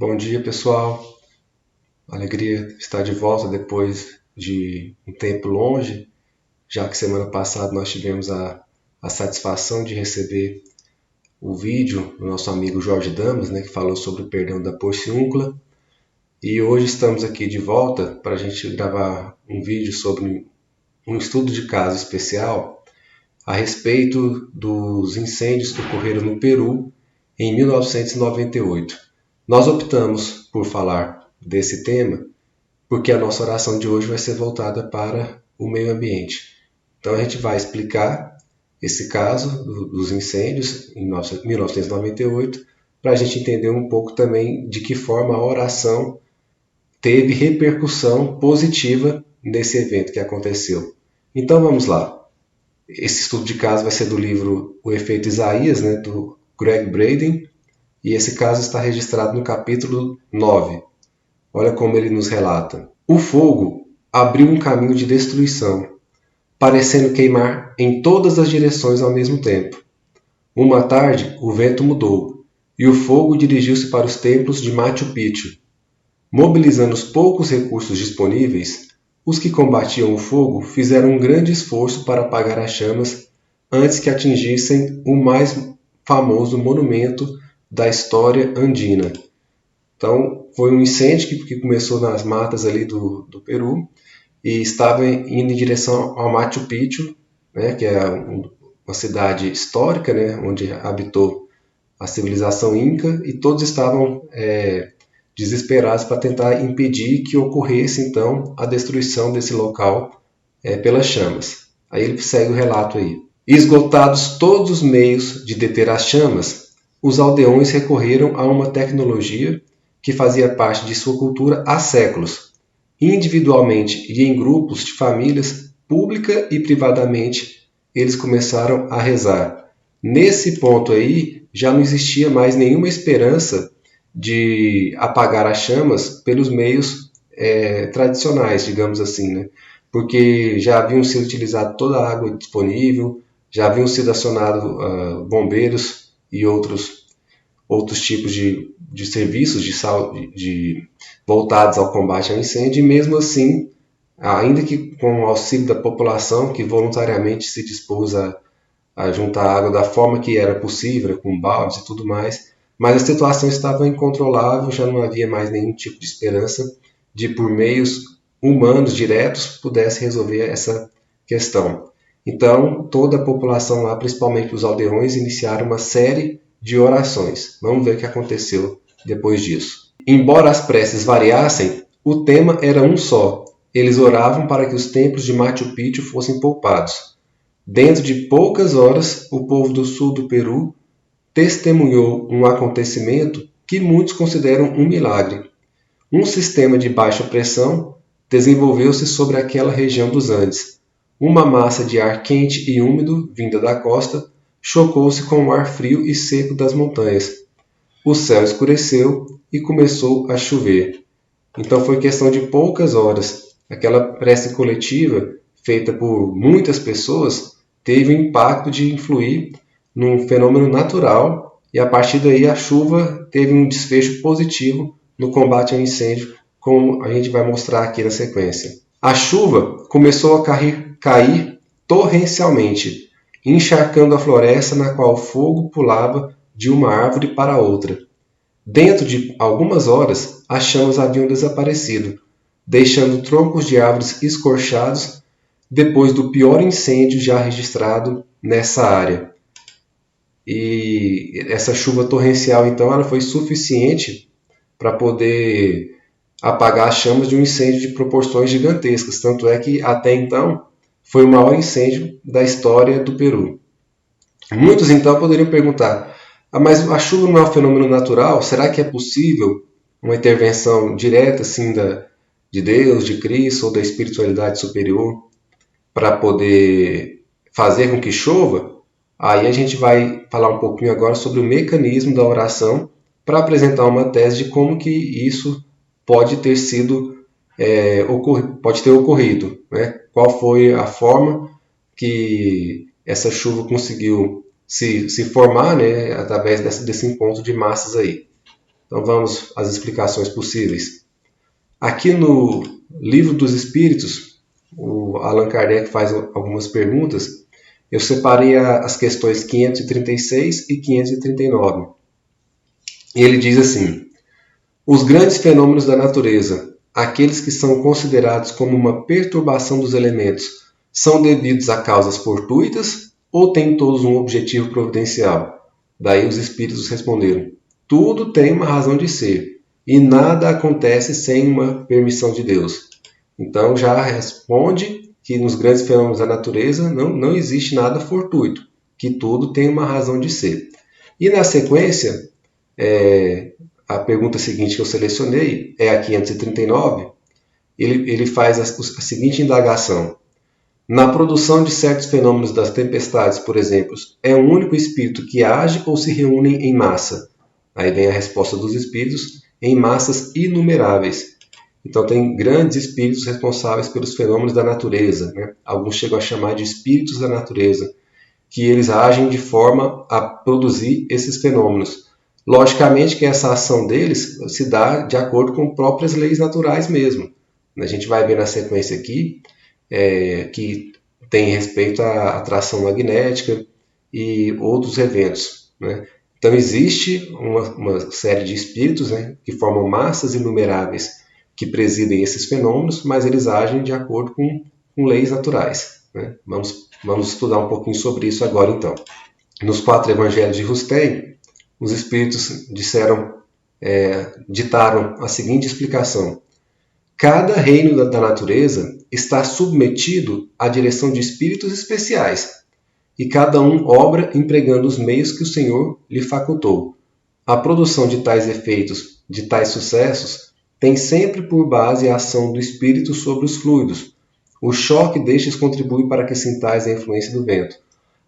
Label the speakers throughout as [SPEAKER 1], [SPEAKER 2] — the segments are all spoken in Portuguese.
[SPEAKER 1] Bom dia, pessoal. Alegria estar de volta depois de um tempo longe, já que semana passada nós tivemos a satisfação de receber o vídeo do nosso amigo Jorge Damas, né, que falou sobre o perdão da porciúncula. E hoje estamos aqui de volta para a gente gravar um vídeo sobre um estudo de caso especial a respeito dos incêndios que ocorreram no Peru em 1998. Nós optamos por falar desse tema porque a nossa oração de hoje vai ser voltada para o meio ambiente. Então a gente vai explicar esse caso dos incêndios em 1998 para a gente entender um pouco também de que forma a oração teve repercussão positiva nesse evento que aconteceu. Então vamos lá. Esse estudo de caso vai ser do livro O Efeito Isaías, né, do Greg Braden, e esse caso está registrado no capítulo 9. Olha como ele nos relata. O fogo abriu um caminho de destruição, parecendo queimar em todas as direções ao mesmo tempo. Uma tarde, o vento mudou, e o fogo dirigiu-se para os templos de Machu Picchu. Mobilizando os poucos recursos disponíveis, os que combatiam o fogo fizeram um grande esforço para apagar as chamas antes que atingissem o mais famoso monumento da história andina. Então, foi um incêndio que começou nas matas ali do Peru e estava indo em direção ao Machu Picchu, né, que é uma cidade histórica, né, onde habitou a civilização Inca, e todos estavam desesperados para tentar impedir que ocorresse então a destruição desse local pelas chamas. Aí ele segue o relato aí. Esgotados todos os meios de deter as chamas, os aldeões recorreram a uma tecnologia que fazia parte de sua cultura há séculos. Individualmente e em grupos de famílias, pública e privadamente, eles começaram a rezar. Nesse ponto aí, já não existia mais nenhuma esperança de apagar as chamas pelos meios tradicionais, digamos assim, né? Porque já haviam sido utilizado toda a água disponível, já haviam sido acionados bombeiros e outros tipos de serviços voltados ao combate ao incêndio, e mesmo assim, ainda que com o auxílio da população que voluntariamente se dispôs a juntar água da forma que era possível, com baldes e tudo mais, mas a situação estava incontrolável, já não havia mais nenhum tipo de esperança de, por meios humanos diretos, pudesse resolver essa questão. Então, toda a população lá, principalmente os aldeões, iniciaram uma série de orações. Vamos ver o que aconteceu depois disso. Embora as preces variassem, o tema era um só. Eles oravam para que os templos de Machu Picchu fossem poupados. Dentro de poucas horas, o povo do sul do Peru testemunhou um acontecimento que muitos consideram um milagre. Um sistema de baixa pressão desenvolveu-se sobre aquela região dos Andes. Uma massa de ar quente e úmido, vinda da costa, chocou-se com o ar frio e seco das montanhas. O céu escureceu e começou a chover. Então foi questão de poucas horas. Aquela prece coletiva, feita por muitas pessoas, teve o impacto de influir num fenômeno natural, e a partir daí a chuva teve um desfecho positivo no combate ao incêndio, como a gente vai mostrar aqui na sequência. A chuva começou a cair torrencialmente, encharcando a floresta na qual o fogo pulava de uma árvore para outra. Dentro de algumas horas, as chamas haviam desaparecido, deixando troncos de árvores escorchados depois do pior incêndio já registrado nessa área. E essa chuva torrencial, então, ela foi suficiente para poder apagar as chamas de um incêndio de proporções gigantescas. Tanto é que, até então, foi o maior incêndio da história do Peru. Muitos, então, poderiam perguntar, mas a chuva não é um fenômeno natural? Será que é possível uma intervenção direta assim, de Deus, de Cristo ou da espiritualidade superior para poder fazer com que chova? Aí a gente vai falar um pouquinho agora sobre o mecanismo da oração para apresentar uma tese de como que isso pode ter ocorrido, né? Qual foi a forma que essa chuva conseguiu se formar, né, através desse encontro de massas aí. Então vamos às explicações possíveis. Aqui no Livro dos Espíritos, o Allan Kardec faz algumas perguntas. Eu separei as questões 536 e 539. Ele diz assim: os grandes fenômenos da natureza, aqueles que são considerados como uma perturbação dos elementos, são devidos a causas fortuitas ou têm todos um objetivo providencial? Daí os espíritos responderam: tudo tem uma razão de ser, e nada acontece sem uma permissão de Deus. Então já responde que nos grandes fenômenos da natureza não existe nada fortuito, que tudo tem uma razão de ser. E na sequência, a pergunta seguinte que eu selecionei é a 539. Ele faz a seguinte indagação: na produção de certos fenômenos das tempestades, por exemplo, é um único espírito que age ou se reúnem em massa? Aí vem a resposta dos espíritos: em massas inumeráveis. Então tem grandes espíritos responsáveis pelos fenômenos da natureza, né? Alguns chegam a chamar de espíritos da natureza, que eles agem de forma a produzir esses fenômenos. Logicamente que essa ação deles se dá de acordo com próprias leis naturais mesmo. A gente vai ver na sequência aqui que tem respeito à atração magnética e outros eventos, né? Então existe uma série de espíritos, né, que formam massas inumeráveis que presidem esses fenômenos, mas eles agem de acordo com leis naturais, né? Vamos estudar um pouquinho sobre isso agora então. Nos 4 evangelhos de Rustem, os espíritos ditaram a seguinte explicação: cada reino da natureza está submetido à direção de espíritos especiais, e cada um obra empregando os meios que o Senhor lhe facultou. A produção de tais efeitos, de tais sucessos, tem sempre por base a ação do espírito sobre os fluidos. O choque destes contribui para que sintais a influência do vento.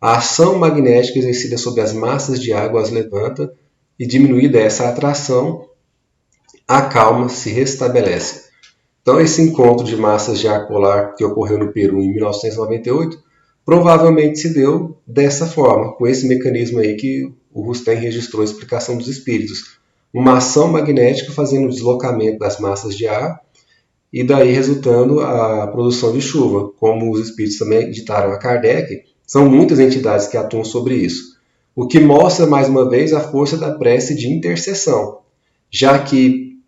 [SPEAKER 1] A ação magnética exercida sobre as massas de água as levanta, e diminuída essa atração, a calma se restabelece. Então esse encontro de massas de ar polar que ocorreu no Peru em 1998 provavelmente se deu dessa forma, com esse mecanismo aí que o Rustem registrou a explicação dos espíritos. Uma ação magnética fazendo o deslocamento das massas de ar e daí resultando a produção de chuva. Como os espíritos também ditaram a Kardec, são muitas entidades que atuam sobre isso. O que mostra, mais uma vez, a força da prece de intercessão, já que,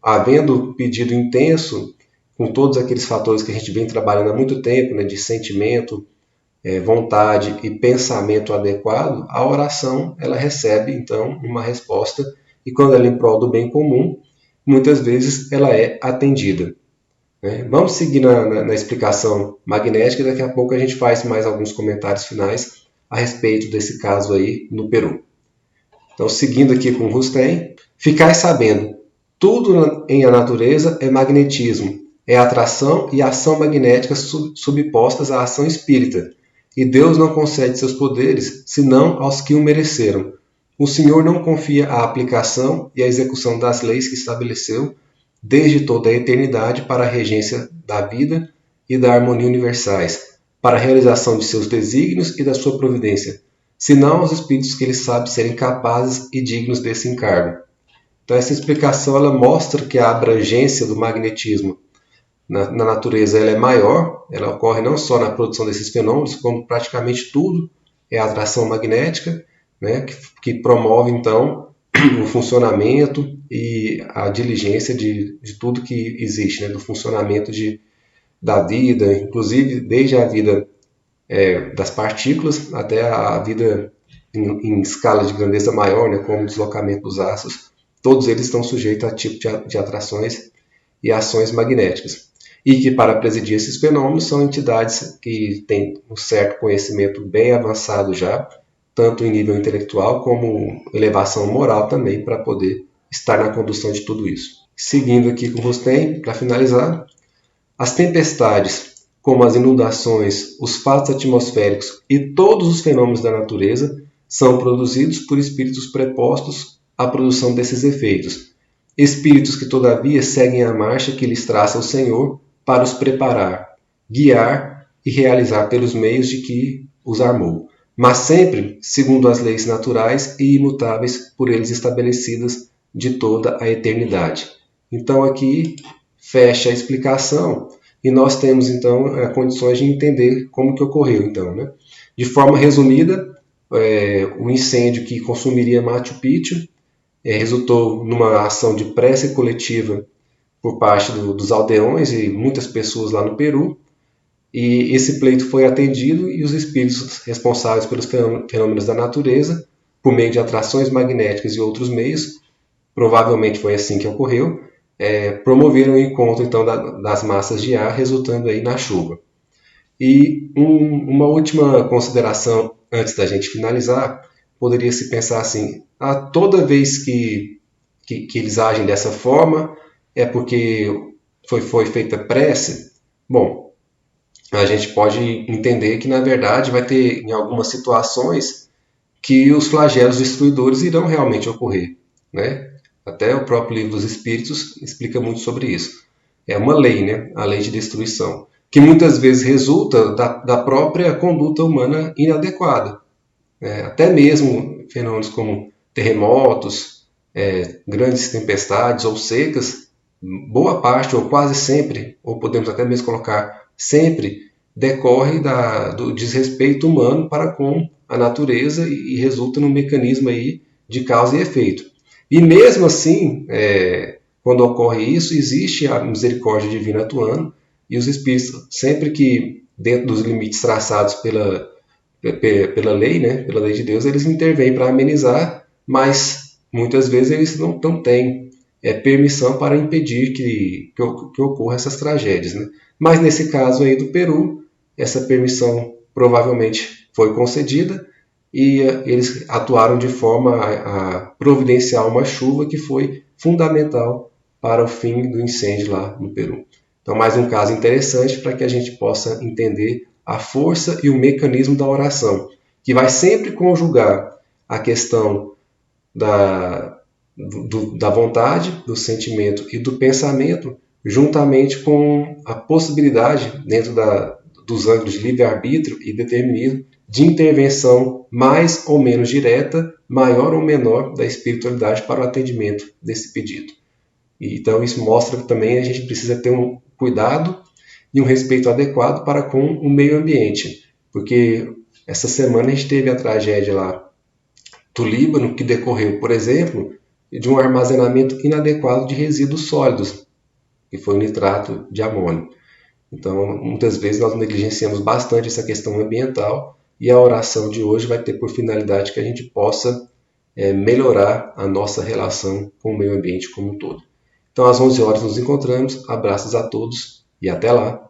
[SPEAKER 1] havendo pedido intenso, com todos aqueles fatores que a gente vem trabalhando há muito tempo, né, de sentimento, vontade e pensamento adequado, a oração ela recebe, então, uma resposta, e quando ela é em prol do bem comum, muitas vezes ela é atendida. Vamos seguir na explicação magnética, daqui a pouco a gente faz mais alguns comentários finais a respeito desse caso aí no Peru. Então, seguindo aqui com Rustem: ficai sabendo, tudo em a natureza é magnetismo, é atração e ação magnética subpostas à ação espírita, e Deus não concede seus poderes senão aos que o mereceram. O Senhor não confia a aplicação e a execução das leis que estabeleceu desde toda a eternidade para a regência da vida e da harmonia universais, para a realização de seus desígnios e da sua providência, senão aos espíritos que ele sabe serem capazes e dignos desse encargo. Então essa explicação ela mostra que a abrangência do magnetismo na natureza ela é maior, ela ocorre não só na produção desses fenômenos, como praticamente tudo é atração magnética, né, que promove então o funcionamento e a diligência de tudo que existe, né, do funcionamento da vida, inclusive desde a vida das partículas até a vida em escala de grandeza maior, né, como o deslocamento dos astros. Todos eles estão sujeitos a tipo de atrações e ações magnéticas. E que para presidir esses fenômenos são entidades que têm um certo conhecimento bem avançado já, tanto em nível intelectual como elevação moral também, para poder estar na condução de tudo isso. Seguindo aqui com o Rustem, para finalizar: as tempestades, como as inundações, os fatos atmosféricos e todos os fenômenos da natureza, são produzidos por espíritos prepostos à produção desses efeitos. Espíritos que, todavia, seguem a marcha que lhes traça o Senhor para os preparar, guiar e realizar pelos meios de que os armou, mas sempre segundo as leis naturais e imutáveis por eles estabelecidas de toda a eternidade. Então aqui fecha a explicação e nós temos então condições de entender como que ocorreu. Então, né? De forma resumida, o incêndio que consumiria Machu Picchu resultou numa ação de prece coletiva por parte dos aldeões e muitas pessoas lá no Peru. E esse pleito foi atendido e os espíritos responsáveis pelos fenômenos da natureza, por meio de atrações magnéticas e outros meios, provavelmente foi assim que ocorreu, promoveram o encontro então das massas de ar, resultando aí na chuva. E uma última consideração antes da gente finalizar, poderia se pensar assim, toda vez que eles agem dessa forma, é porque foi feita prece? Bom, a gente pode entender que na verdade vai ter em algumas situações que os flagelos destruidores irão realmente ocorrer, né? Até o próprio livro dos Espíritos explica muito sobre isso. É uma lei, né? A lei de destruição, que muitas vezes resulta da própria conduta humana inadequada. Até mesmo fenômenos como terremotos, grandes tempestades ou secas, boa parte ou quase sempre, ou podemos até mesmo colocar sempre, decorre do desrespeito humano para com a natureza e resulta num mecanismo aí de causa e efeito. E mesmo assim, quando ocorre isso, existe a misericórdia divina atuando e os espíritos, sempre que dentro dos limites traçados pela lei, né, pela lei de Deus, eles intervêm para amenizar, mas muitas vezes eles não têm permissão para impedir que ocorram essas tragédias. Né? Mas nesse caso aí do Peru, essa permissão provavelmente foi concedida e eles atuaram de forma a providenciar uma chuva que foi fundamental para o fim do incêndio lá no Peru. Então, mais um caso interessante para que a gente possa entender a força e o mecanismo da oração, que vai sempre conjugar a questão da vontade, do sentimento e do pensamento, juntamente com a possibilidade, dentro dos ângulos de livre-arbítrio e determinismo, de intervenção mais ou menos direta, maior ou menor da espiritualidade para o atendimento desse pedido. Então isso mostra que também a gente precisa ter um cuidado e um respeito adequado para com o meio ambiente, porque essa semana a gente teve a tragédia lá do Líbano, que decorreu, por exemplo, de um armazenamento inadequado de resíduos sólidos, que foi o nitrato de amônio. Então, muitas vezes nós negligenciamos bastante essa questão ambiental e a oração de hoje vai ter por finalidade que a gente possa melhorar a nossa relação com o meio ambiente como um todo. Então, às 11 horas nos encontramos. Abraços a todos e até lá!